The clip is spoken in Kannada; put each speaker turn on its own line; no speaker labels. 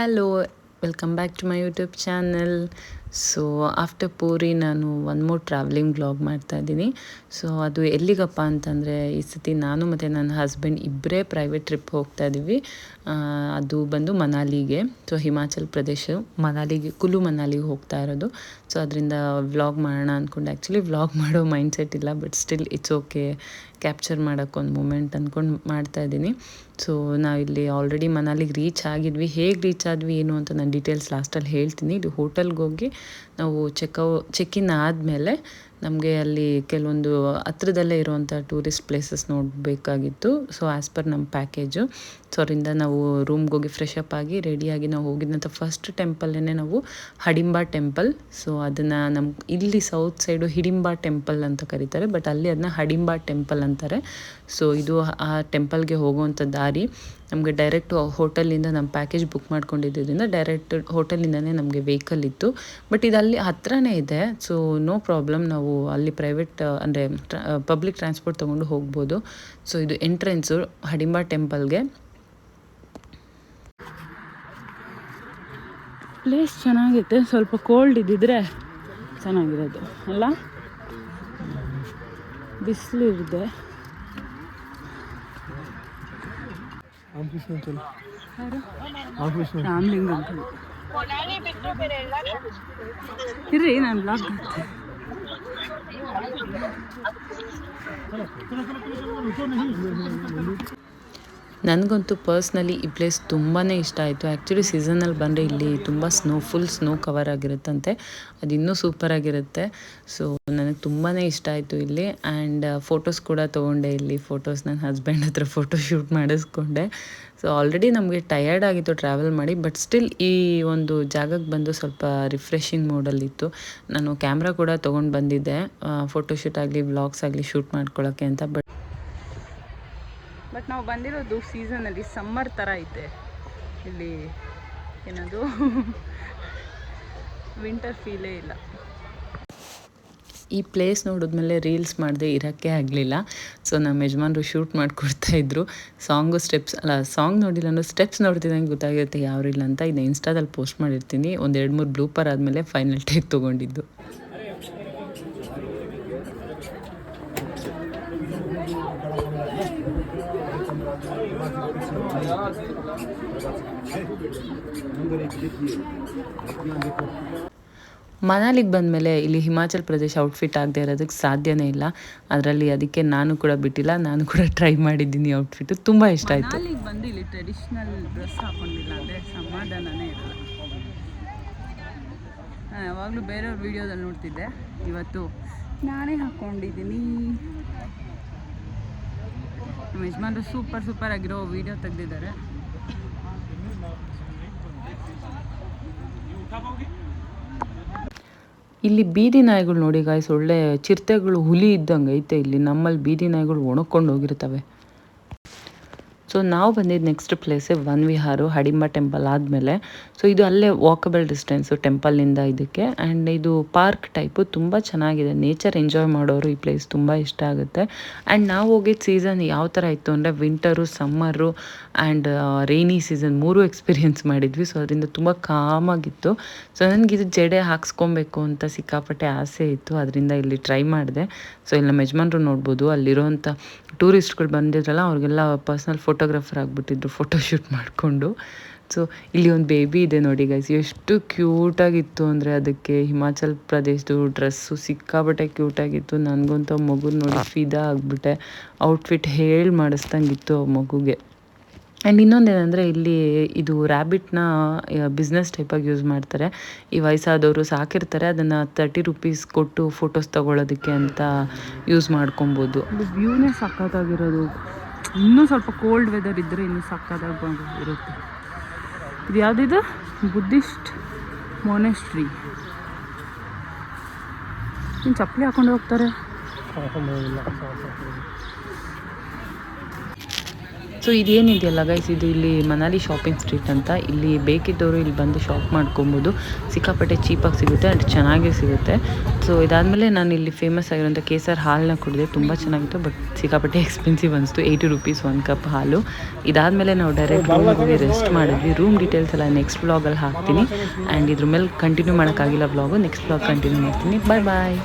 Hello, welcome back to my YouTube channel. So after Puri ನಾನು ಒನ್ ಮೋರ್ ಟ್ರಾವೆಲಿಂಗ್ ವ್ಲಾಗ್ ಮಾಡ್ತಾಯಿದ್ದೀನಿ. ಸೊ ಅದು ಎಲ್ಲಿಗಪ್ಪ ಅಂತಂದರೆ, ಈ ಸತಿ ನಾನು ಮತ್ತು ನನ್ನ ಹಸ್ಬೆಂಡ್ ಇಬ್ಬರೇ ಪ್ರೈವೇಟ್ ಟ್ರಿಪ್ ಹೋಗ್ತಾ ಇದ್ದೀವಿ. ಅದು ಬಂದು ಮನಾಲಿಗೆ. ಸೊ ಹಿಮಾಚಲ್ ಪ್ರದೇಶ ಮನಾಲಿಗೆ, ಕುಲು ಮನಾಲಿಗೆ ಹೋಗ್ತಾ ಇರೋದು. ಸೊ ಅದರಿಂದ ವ್ಲಾಗ್ ಮಾಡೋಣ ಅಂದ್ಕೊಂಡು, ಆ್ಯಕ್ಚುಲಿ ವ್ಲಾಗ್ ಮಾಡೋ ಮೈಂಡ್ಸೆಟ್ ಇಲ್ಲ, but still it's okay, capture ಮಾಡೋಕ್ಕೊಂದು ಮೂಮೆಂಟ್ ಅಂದ್ಕೊಂಡು ಮಾಡ್ತಾಯಿದ್ದೀನಿ. ಸೊ ನಾವಿಲ್ಲಿ ಆಲ್ರೆಡಿ ಮನಾಲಿಗೆ ರೀಚ್ ಆಗಿದ್ವಿ. ಹೇಗೆ ರೀಚ್ ಆದ್ವಿ ಏನು ಅಂತ ನಾನು ಡೀಟೇಲ್ಸ್ ಲಾಸ್ಟಲ್ಲಿ ಹೇಳ್ತೀನಿ. ಇದು ಹೋಟೆಲ್ಗೆ ಹೋಗಿ ನಾವು ಚೆಕ್ ಇನ್ ಆದಮೇಲೆ ನಮಗೆ ಅಲ್ಲಿ ಕೆಲವೊಂದು ಹತ್ರದಲ್ಲೇ ಇರುವಂಥ ಟೂರಿಸ್ಟ್ ಪ್ಲೇಸಸ್ ನೋಡಬೇಕಾಗಿತ್ತು. ಸೊ ಆ್ಯಸ್ ಪರ್ ನಮ್ಮ ಪ್ಯಾಕೇಜು. ಸೊ ಅದರಿಂದ ನಾವು ರೂಮ್ಗೆ ಹೋಗಿ ಫ್ರೆಶ್ ಅಪ್ ಆಗಿ ರೆಡಿಯಾಗಿ ನಾವು ಹೋಗಿದ್ದಂಥ ಫಸ್ಟ್ ಟೆಂಪಲ್ಲೇ ನಾವು ಹಡಿಂಬಾ ಟೆಂಪಲ್. ಸೊ ಅದನ್ನು ಇಲ್ಲಿ ಸೌತ್ ಸೈಡು ಹಿಡಿಂಬಾ ಟೆಂಪಲ್ ಅಂತ ಕರೀತಾರೆ, ಬಟ್ ಅಲ್ಲಿ ಅದನ್ನ ಹಡಿಂಬಾ ಟೆಂಪಲ್ ಅಂತಾರೆ. ಸೊ ಇದು ಆ ಟೆಂಪಲ್ಗೆ ಹೋಗುವಂಥ ದಾರಿ. ನಮಗೆ ಡೈರೆಕ್ಟ್ ಹೋಟೆಲಿಂದ ನಮ್ಮ ಪ್ಯಾಕೇಜ್ ಬುಕ್ ಮಾಡ್ಕೊಂಡಿದ್ದರಿಂದ ಡೈರೆಕ್ಟ್ ಹೋಟೆಲಿಂದನೇ ನಮಗೆ ವೆಹಿಕಲ್ ಇತ್ತು. ಬಟ್ ಇದು ಅಲ್ಲಿ ಹತ್ರನೇ ಇದೆ, ಸೊ ನೋ ಪ್ರಾಬ್ಲಮ್. ನಾವು ಅಲ್ಲಿ ಪ್ರೈವೇಟ್ ಅಂದರೆ ಪಬ್ಲಿಕ್ ಟ್ರಾನ್ಸ್ಪೋರ್ಟ್ ತೊಗೊಂಡು ಹೋಗ್ಬೋದು. ಸೊ ಇದು ಎಂಟ್ರೆನ್ಸು ಹಡಿಂಬಾ ಟೆಂಪಲ್ಗೆ. ಪ್ಲೇಸ್ ಚೆನ್ನಾಗಿತ್ತು, ಸ್ವಲ್ಪ ಕೋಲ್ಡ್ ಇದ್ದಿದ್ರೆ ಚೆನ್ನಾಗಿರೋದು ಅಲ್ಲ. ಬಿಸಿಲು ಇದೆ. ರಾಮಲಿಂಗ ಅಂಕಲ್ ಇರ್ರಿ, ನಾನು ಬ್ಲಾಗ್ ಮಾಡ್ತೀನಿ. ನನಗಂತೂ ಪರ್ಸ್ನಲಿ ಈ ಪ್ಲೇಸ್ ತುಂಬಾ ಇಷ್ಟ ಆಯಿತು. ಆ್ಯಕ್ಚುಲಿ ಸೀಸನಲ್ಲಿ ಬಂದರೆ ಇಲ್ಲಿ ತುಂಬ ಫುಲ್ ಸ್ನೋ ಕವರ್ ಆಗಿರುತ್ತಂತೆ, ಅದು ಇನ್ನೂ ಸೂಪರಾಗಿರುತ್ತೆ. ಸೊ ನನಗೆ ತುಂಬಾ ಇಷ್ಟ ಆಯಿತು ಇಲ್ಲಿ. ಆ್ಯಂಡ್ ಫೋಟೋಸ್ ಕೂಡ ತೊಗೊಂಡೆ ಇಲ್ಲಿ. ನನ್ನ ಹಸ್ಬೆಂಡ್ ಹತ್ರ ಫೋಟೋ ಶೂಟ್ ಮಾಡಿಸ್ಕೊಂಡೆ. ಸೊ ಆಲ್ರೆಡಿ ನಮಗೆ ಟಯರ್ಡ್ ಆಗಿತ್ತು ಟ್ರಾವೆಲ್ ಮಾಡಿ, ಬಟ್ ಸ್ಟಿಲ್ ಈ ಒಂದು ಜಾಗಕ್ಕೆ ಬಂದು ಸ್ವಲ್ಪ ರಿಫ್ರೆಶಿಂಗ್ ಮೋಡಲ್ಲಿತ್ತು. ನಾನು ಕ್ಯಾಮ್ರಾ ಕೂಡ ತೊಗೊಂಡು ಬಂದಿದ್ದೆ, ಫೋಟೋಶೂಟ್ ಆಗಲಿ ವ್ಲಾಗ್ಸ್ ಆಗಲಿ ಶೂಟ್ ಮಾಡ್ಕೊಳ್ಳೋಕ್ಕೆ ಅಂತ. ಬಟ್ ನಾವು ಬಂದಿರೋದು ಸೀಸನಲ್ಲಿ ಸಮ್ಮರ್ ಥರ ಐತೆ ಇಲ್ಲಿ, ಏನದು ವಿಂಟರ್ ಫೀಲೇ ಇಲ್ಲ. ಈ ಪ್ಲೇಸ್ ನೋಡಿದ್ಮೇಲೆ ರೀಲ್ಸ್ ಮಾಡದೆ ಇರೋಕ್ಕೆ ಆಗಲಿಲ್ಲ. ಸೊ ನಮ್ಮ ಯಜಮಾನ್ರು ಶೂಟ್ ಮಾಡಿಕೊಡ್ತಾಯಿದ್ರು. ಸಾಂಗ್ ನೋಡಿಲ್ಲ ಅನ್ನೋ ಸ್ಟೆಪ್ಸ್ ನೋಡ್ತಿದ್ದಂಗೆ ಗೊತ್ತಾಗಿರುತ್ತೆ ಯಾವ ರೀಲ್ ಅಂತ. ಇದನ್ನ ಇನ್ಸ್ಟಾದಲ್ಲಿ ಪೋಸ್ಟ್ ಮಾಡಿರ್ತೀನಿ. 1-2-3 ಬ್ಲೂಪರ್ ಆದಮೇಲೆ ಫೈನಲ್ ಟೇಕ್ ತೊಗೊಂಡಿದ್ದು. ಮನಾಲಿಗೆ ಬಂದಮೇಲೆ ಇಲ್ಲಿ ಹಿಮಾಚಲ್ ಪ್ರದೇಶ ಔಟ್ಫಿಟ್ ಆಗದೆ ಇರೋದಕ್ಕೆ ಸಾಧ್ಯನೇ ಇಲ್ಲ. ಅದಕ್ಕೆ ನಾನು ಕೂಡ ಬಿಟ್ಟಿಲ್ಲ, ನಾನು ಕೂಡ ಟ್ರೈ ಮಾಡಿದ್ದೀನಿ ಔಟ್ಫಿಟ್ಟು. ತುಂಬ ಇಷ್ಟ ಆಯಿತು. ಮನಾಲಿಗೆ ಬಂದು ಇಲ್ಲಿ ಟ್ರೆಡಿಷ್ನಲ್ ಡ್ರೆಸ್ ಹಾಕೊಂಡಿಲ್ಲ ಅಂದರೆ ಸಮಾಧಾನನೇ ಇರಲ್ಲ. ಯಾವಾಗಲೂ ಬೇರೆಯವ್ರ ವೀಡಿಯೋದಲ್ಲಿ ನೋಡ್ತಿದ್ದೆ, ಇವತ್ತು ನಾನೇ ಹಾಕ್ಕೊಂಡಿದ್ದೀನಿ. ನಮ್ಮ ಯಜಮಾನ್ರು ಸೂಪರ್ ಆಗಿರೋ ವೀಡಿಯೋ ತೆಗೆದಿದ್ದಾರೆ. ಇಲ್ಲಿ ಬೀದಿ ನಾಯಿಗಳು ನೋಡಿ ಗಾಯ್ಸ್, ಒಳ್ಳೆ ಚಿರತೆಗಳು, ಹುಲಿ ಇದ್ದಂಗೆ ಐತೆ ಇಲ್ಲಿ. ನಮ್ಮಲ್ಲಿ ಬೀದಿ ನಾಯಿಗಳು ಒಣಕೊಂಡು ಹೋಗಿರ್ತವೆ. ಸೊ ನಾವು ಬಂದಿದ್ದು ನೆಕ್ಸ್ಟ್ ಪ್ಲೇಸೇ ವನ್ವಿಹಾರು, ಹಡಿಂಬಾ ಟೆಂಪಲ್ ಆದಮೇಲೆ. ಸೊ ಇದು ಅಲ್ಲೇ ವಾಕಬಲ್ ಡಿಸ್ಟೆನ್ಸು ಟೆಂಪಲ್ನಿಂದ ಇದಕ್ಕೆ. ಆ್ಯಂಡ್ ಇದು ಪಾರ್ಕ್ ಟೈಪು, ತುಂಬ ಚೆನ್ನಾಗಿದೆ. ನೇಚರ್ ಎಂಜಾಯ್ ಮಾಡೋರು ಈ ಪ್ಲೇಸ್ ತುಂಬ ಇಷ್ಟ ಆಗುತ್ತೆ. ಆ್ಯಂಡ್ ನಾವು ಹೋಗಿದ್ದ ಸೀಸನ್ ಯಾವ ಥರ ಇತ್ತು ಅಂದರೆ winter, ಸಮ್ಮರು and rainy season 3 experience ಮಾಡಿದ್ವಿ. ಸೊ ಅದರಿಂದ ತುಂಬ ಕಾಮಾಗಿತ್ತು. ಸೊ ನನಗಿದು ಜಡೆ ಹಾಕ್ಸ್ಕೊಬೇಕು ಅಂತ ಸಿಕ್ಕಾಪಟ್ಟೆ ಆಸೆ ಇತ್ತು, ಅದರಿಂದ ಇಲ್ಲಿ ಟ್ರೈ ಮಾಡಿದೆ. ಸೊ ಇಲ್ಲಿ ನಮ್ಮ ಯಜಮಾನ್ರು ನೋಡ್ಬೋದು, ಅಲ್ಲಿರೋಂಥ ಟೂರಿಸ್ಟ್ಗಳು ಬಂದಿದ್ರಲ್ಲ ಅವ್ರಿಗೆಲ್ಲ ಪರ್ಸ್ನಲ್ ಫೋಟೋಗ್ರಾಫರ್ ಆಗಿಬಿಟ್ಟಿದ್ರು ಫೋಟೋಶೂಟ್ ಮಾಡಿಕೊಂಡು. ಸೊ ಇಲ್ಲಿ ಒಂದು ಬೇಬಿ ಇದೆ ನೋಡಿ ಗೈಸ್, ಎಷ್ಟು ಕ್ಯೂಟಾಗಿತ್ತು ಅಂದರೆ ಅದಕ್ಕೆ ಹಿಮಾಚಲ್ ಪ್ರದೇಶದ್ದು ಡ್ರೆಸ್ಸು ಸಿಕ್ಕಾಬಟ್ಟೆ ಕ್ಯೂಟಾಗಿತ್ತು. ನನಗಂತೂ ಮಗುನ ನೋಡಿ ಫಿದಾ ಆಗಿಬಿಟ್ಟೆ. ಔಟ್ಫಿಟ್ ಹೇಳಿ ಮಾಡಿಸ್ದಂಗಿತ್ತು ಆ ಮಗುಗೆ. ಆ್ಯಂಡ್ ಇನ್ನೊಂದೇನೆಂದರೆ ಇಲ್ಲಿ ಇದು ರ್ಯಾಬಿಟ್ನ ಬಿಸ್ನೆಸ್ ಟೈಪಾಗಿ ಯೂಸ್ ಮಾಡ್ತಾರೆ. ಈ ವಯಸ್ಸಾದವರು ಸಾಕಿರ್ತಾರೆ, ಅದನ್ನು 30 ರೂಪೀಸ್ ಕೊಟ್ಟು ಫೋಟೋಸ್ ತೊಗೊಳೋದಕ್ಕೆ ಅಂತ ಯೂಸ್ ಮಾಡ್ಕೊಬೋದು. ವ್ಯೂನೇ ಸಕ್ಕತ್ತಾಗಿರೋದು. ಇನ್ನೂ ಸ್ವಲ್ಪ ಕೋಲ್ಡ್ ವೆದರ್ ಇದ್ದರೆ ಇನ್ನೂ ಸಕ್ಕತ್ತಾಗಿ ಇರುತ್ತೆ. ಇದು ಯಾವುದಿದು? Buddhist monastery. ಇನ್ನು ಚಪ್ಪಲಿ ಹಾಕೊಂಡು ಹೋಗ್ತಾರೆ. ಸೊ ಇದೇನಿದೆಯಲ್ಲ ಗೈಸ್, ಇದು ಇಲ್ಲಿ ಮನಾಲಿ ಶಾಪಿಂಗ್ ಸ್ಟ್ರೀಟ್ ಅಂತ. ಇಲ್ಲಿ ಬೇಕಿದ್ದವರು ಇಲ್ಲಿ ಬಂದು ಶಾಪ್ ಮಾಡ್ಕೊಬೋದು. ಸಿಕ್ಕಾಪಟ್ಟೆ ಚೀಪಾಗಿ ಸಿಗುತ್ತೆ ಆ್ಯಂಡ್ ಚೆನ್ನಾಗೇ ಸಿಗುತ್ತೆ. ಸೊ ಇದಾದಮೇಲೆ ನಾನು ಇಲ್ಲಿ ಫೇಮಸ್ ಆಗಿರೋಂಥ ಕೇಸರ್ ಹಾಲನ್ನ ಕುಡಿದೆ. ತುಂಬ ಚೆನ್ನಾಗಿತ್ತು, ಬಟ್ ಸಿಕ್ಕಾಪಟ್ಟೆ ಎಕ್ಸ್ಪೆನ್ಸಿವ್ ಅನಿಸ್ತು. 80 ರೂಪೀಸ್ 1 ಕಪ್ ಹಾಲು. ಇದಾದಮೇಲೆ ನಾವು ಡೈರೆಕ್ಟ್ ರೂಮಿಗೆ ಹೋಗಿ ರೆಸ್ಟ್ ಮಾಡಿದ್ವಿ. ರೂಮ್ ಡೀಟೇಲ್ಸ್ ಎಲ್ಲ ನೆಕ್ಸ್ಟ್ ವ್ಲಾಗಲ್ಲಿ ಹಾಕ್ತೀನಿ. ಆ್ಯಂಡ್ ಇದ್ರ ಮೇಲೆ ಕಂಟಿನ್ಯೂ ಮಾಡೋಕ್ಕಾಗಿಲ್ಲ ವ್ಲಾಗು. ನೆಕ್ಸ್ಟ್ ವ್ಲಾಗ್ ಕಂಟಿನ್ಯೂ ಮಾಡ್ತೀನಿ. ಬಾಯ್ ಬಾಯ್.